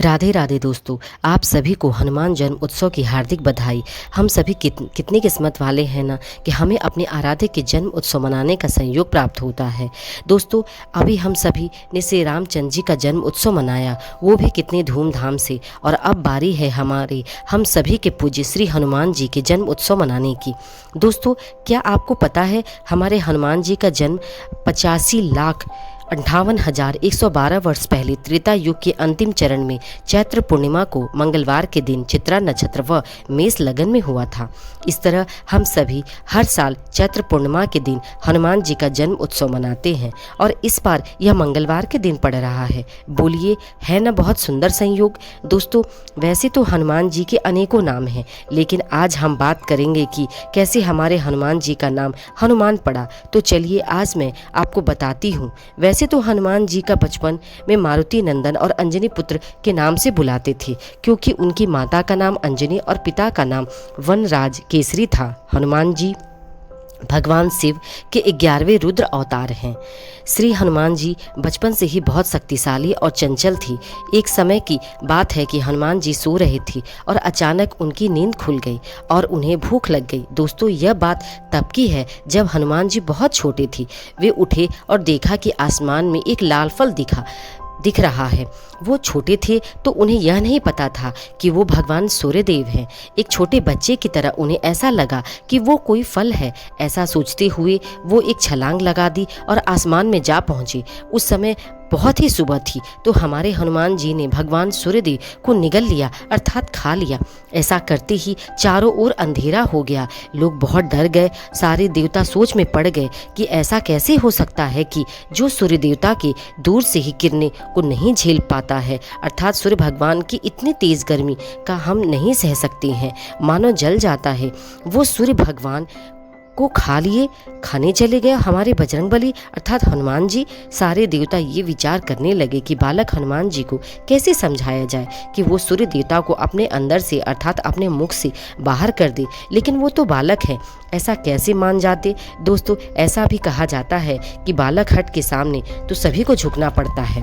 राधे राधे दोस्तों, आप सभी को हनुमान जन्म उत्सव की हार्दिक बधाई। हम सभी कितनी किस्मत वाले हैं ना कि हमें अपने आराध्य के जन्म उत्सव मनाने का संयोग प्राप्त होता है। दोस्तों, अभी हम सभी ने श्री रामचंद्र जी का जन्म उत्सव मनाया, वो भी कितने धूमधाम से। और अब बारी है हमारे हम सभी के पूज्य श्री हनुमान जी के जन्म उत्सव मनाने की। दोस्तों, क्या आपको पता है हमारे हनुमान जी का जन्म 85,58,112 वर्ष पहले त्रेता युग के अंतिम चरण में चैत्र पूर्णिमा को मंगलवार के दिन चित्रा नक्षत्र व मेष लगन में हुआ था। इस तरह हम सभी हर साल चैत्र पूर्णिमा के दिन हनुमान जी का जन्म उत्सव मनाते हैं और इस बार यह मंगलवार के दिन पड़ रहा है। बोलिए, है ना बहुत सुंदर संयोग। दोस्तों, वैसे तो हनुमान जी के अनेकों नाम हैं, लेकिन आज हम बात करेंगे कि कैसे हमारे हनुमान जी का नाम हनुमान पड़ा। तो चलिए आज मैं आपको बताती हूँ। वैसे तो हनुमान जी का बचपन में मारुति नंदन और अंजनी पुत्र के नाम से बुलाते थे, क्योंकि उनकी माता का नाम अंजनी और पिता का नाम वनराज केसरी था। हनुमान जी भगवान शिव के 11वें रुद्र अवतार हैं। श्री हनुमान जी बचपन से ही बहुत शक्तिशाली और चंचल थी। एक समय की बात है कि हनुमान जी सो रहे थे और अचानक उनकी नींद खुल गई और उन्हें भूख लग गई। दोस्तों, यह बात तब की है जब हनुमान जी बहुत छोटे थे। वे उठे और देखा कि आसमान में एक लाल फल दिख रहा है। वो छोटे थे तो उन्हें यह नहीं पता था कि वो भगवान सूर्यदेव हैं। एक छोटे बच्चे की तरह उन्हें ऐसा लगा कि वो कोई फल है। ऐसा सोचते हुए वो एक छलांग लगा दी और आसमान में जा पहुँचे। उस समय बहुत ही सुबह थी तो हमारे हनुमान जी ने भगवान सूर्यदेव को निगल लिया, अर्थात खा लिया। ऐसा करते ही चारों ओर अंधेरा हो गया। लोग बहुत डर गए। सारे देवता सोच में पड़ गए कि ऐसा कैसे हो सकता है कि जो सूर्य देवता के दूर से ही किरणें को नहीं झेल पाता है, अर्थात सूर्य भगवान की इतनी तेज गर्मी का हम नहीं सह सकते हैं, मानो जल जाता है। वो सूर्य भगवान को खाने चले गए हमारे बजरंगबली अर्थात हनुमान जी। सारे देवता ये विचार करने लगे कि बालक हनुमान जी को कैसे समझाया जाए कि वो सूर्य देवता को अपने अंदर से अर्थात अपने मुख से बाहर कर दे, लेकिन वो तो बालक है, ऐसा कैसे मान जाते। दोस्तों, ऐसा भी कहा जाता है कि बालक हट के सामने तो सभी को झुकना पड़ता है,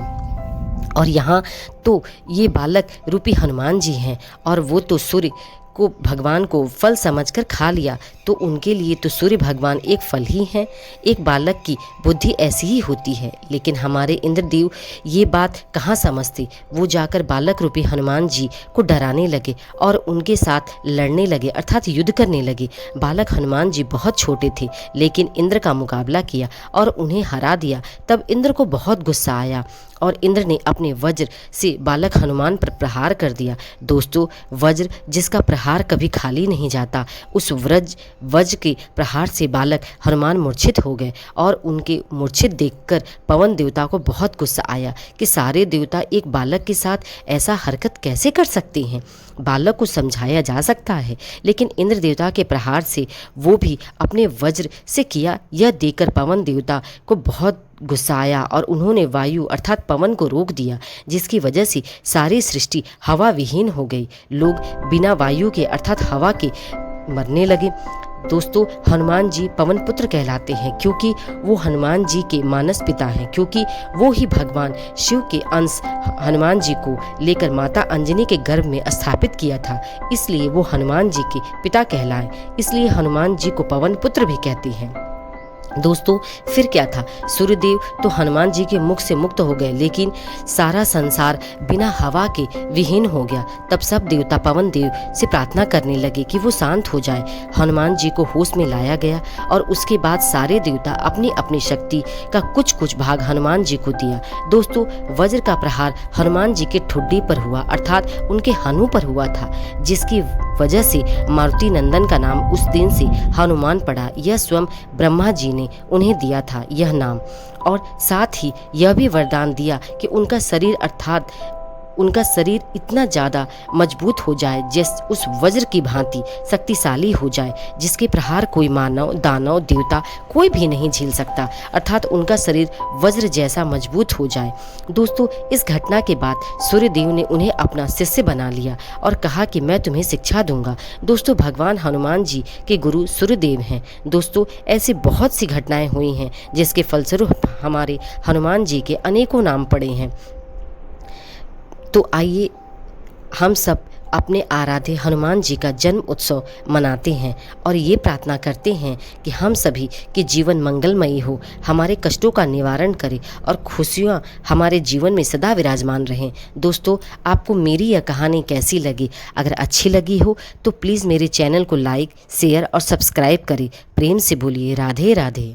और यहाँ तो ये बालक रूपी हनुमान जी हैं और वो तो सूर्य को भगवान को फल समझकर खा लिया, तो उनके लिए तो सूर्य भगवान एक फल ही हैं। एक बालक की बुद्धि ऐसी ही होती है, लेकिन हमारे इंद्रदेव ये बात कहाँ समझते। वो जाकर बालक रूपी हनुमान जी को डराने लगे और उनके साथ लड़ने लगे, अर्थात युद्ध करने लगे। बालक हनुमान जी बहुत छोटे थे, लेकिन इंद्र का मुकाबला किया और उन्हें हरा दिया। तब इंद्र को बहुत गुस्सा आया और इंद्र ने अपने वज्र से बालक हनुमान पर प्रहार कर दिया। दोस्तों, वज्र जिसका प्रहार कभी खाली नहीं जाता, उस वज्र के प्रहार से बालक हनुमान मूर्छित हो गए और उनके मूर्छित देखकर पवन देवता को बहुत गुस्सा आया कि सारे देवता एक बालक के साथ ऐसा हरकत कैसे कर सकते हैं। बालक को समझाया जा सकता है, लेकिन इंद्र देवता के प्रहार से वो भी अपने वज्र से किया। यह देखकर पवन देवता को बहुत गुस्सा आया और उन्होंने वायु अर्थात पवन को रोक दिया, जिसकी वजह से सारी सृष्टि हवा विहीन हो गई। लोग बिना वायु के अर्थात हवा के मरने लगे। दोस्तों, हनुमान जी पवन पुत्र कहलाते हैं क्योंकि वो हनुमान जी के मानस पिता हैं, क्योंकि वो ही भगवान शिव के अंश हनुमान जी को लेकर माता अंजनी के गर्भ में स्थापित किया था, इसलिए वो हनुमान जी के पिता कहलाए। इसलिए हनुमान जी को पवन पुत्र भी कहते हैं। दोस्तों, फिर क्या था, सूर्यदेव तो हनुमान जी के मुख से मुक्त हो गए, लेकिन सारा संसार बिना हवा के विहीन हो गया। तब सब देवता पवन देव से प्रार्थना करने लगे कि वो शांत हो जाए। हनुमान जी को होश में लाया गया और उसके बाद सारे देवता अपनी अपनी शक्ति का कुछ कुछ भाग हनुमान जी को दिया। दोस्तों, वज्र का प्रहार हनुमान जी के ठुड्डी पर हुआ, अर्थात उनके हनु पर हुआ था, जिसकी वजह से मारुति नंदन का नाम उस दिन से हनुमान पड़ा। यह स्वयं ब्रह्मा जी ने उन्हें दिया था यह नाम, और साथ ही यह भी वरदान दिया कि उनका शरीर अर्थात उनका शरीर इतना ज़्यादा मजबूत हो जाए, जैसे उस वज्र की भांति शक्तिशाली हो जाए, जिसके प्रहार कोई मानव दानव देवता कोई भी नहीं झेल सकता, अर्थात उनका शरीर वज्र जैसा मजबूत हो जाए। दोस्तों, इस घटना के बाद सूर्यदेव ने उन्हें अपना शिष्य बना लिया और कहा कि मैं तुम्हें शिक्षा दूंगा। दोस्तों, भगवान हनुमान जी के गुरु सूर्यदेव हैं। दोस्तों, ऐसी बहुत सी घटनाएं हुई हैं जिसके फलस्वरूप हमारे हनुमान जी के अनेकों नाम पड़े हैं। तो आइए हम सब अपने आराध्य हनुमान जी का जन्म उत्सव मनाते हैं और ये प्रार्थना करते हैं कि हम सभी के जीवन मंगलमयी हो, हमारे कष्टों का निवारण करे और खुशियाँ हमारे जीवन में सदा विराजमान रहें। दोस्तों, आपको मेरी यह कहानी कैसी लगी? अगर अच्छी लगी हो तो प्लीज़ मेरे चैनल को लाइक, शेयर और सब्सक्राइब करें। प्रेम से बोलिए राधे राधे।